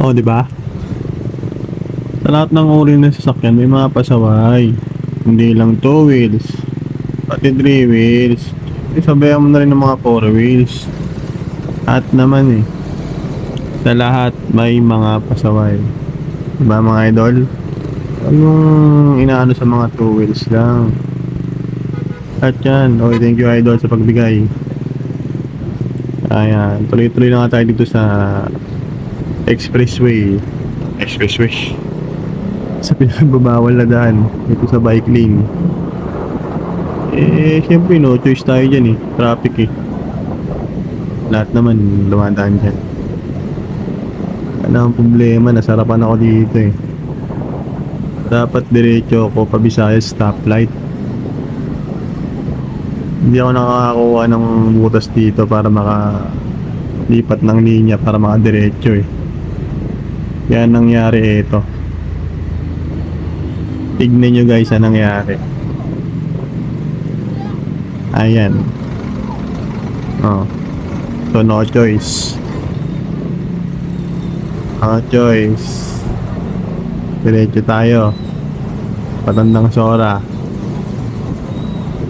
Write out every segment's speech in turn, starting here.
Oh, di ba? Sa lahat ng uri ng sasakyan, may mga pasaway. Hindi lang 2 wheels, pati 3 wheels. Isabayan mo na rin ng mga 4 wheels. At naman sa lahat may mga pasaway. Diba mga idol? Huwag yung inaano sa mga 2 wheels lang. At yan, okay, thank you idol sa pagbigay. Ayan, tuloy-tuloy na nga tayo dito sa expressway. Sa pinagbabawal na daan dito sa bike lane. Syempre no choice tayo dyan traffic lahat naman dumadaan dyan. Ano ang problema, nasarapan ako dito dapat diretso ako pa Visayas stoplight. Hindi ako nakakakuha ng butas dito para makalipat ng linya para makadiretso yan nangyari tignan nyo guys ang nangyari. Ayan. So no choice. Diretso tayo patandang Sora.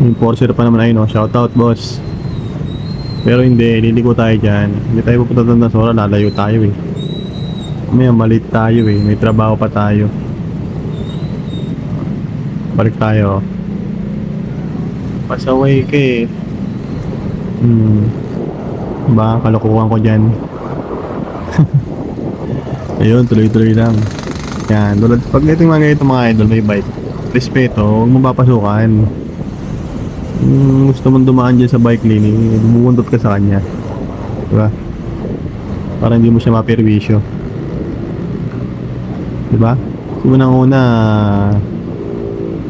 Enforcer pa naman ayun shoutout boss. Pero hindi, liliko tayo dyan. Hindi tayo pupunta ng Sora, lalayo tayo may malit tayo may trabaho pa tayo. Balik tayo. Pasaway ka ba kalokohan ko dyan. Ayun, tuloy-tuloy lang. Yan, tulad pag ito mga idol may bike, respeto, huwag mo papasukan. Gusto mong dumaan dyan sa bike lane bumundot ka sa kanya, diba? Para hindi mo siya maperwisyo, diba? Unang-una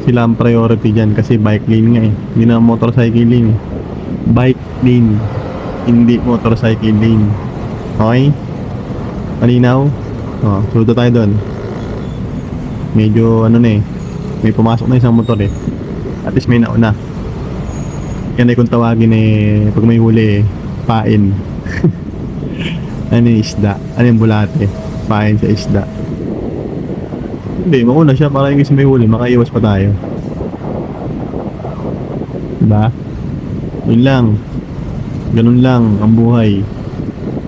sila ang priority dyan kasi bike lane nga hindi na motorcycle lane bike lane, hindi motorcycle lane. Okay? Malinaw? Sudo tayo doon. Medyo may pumasok na isang motor at least may nauna. Yan kung tawagin pag may huli pain. Ano yung isda? Ano yung bulate? Pain sa isda. Hindi, mauna siya para yung kasi may huli, makaiwas pa tayo. Diba? Yun lang. Ganun lang ang buhay.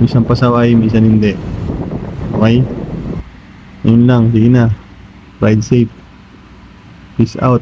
Minsan pasaway, minsan hindi. Okay? Yun lang, sige na. Ride safe. Peace out.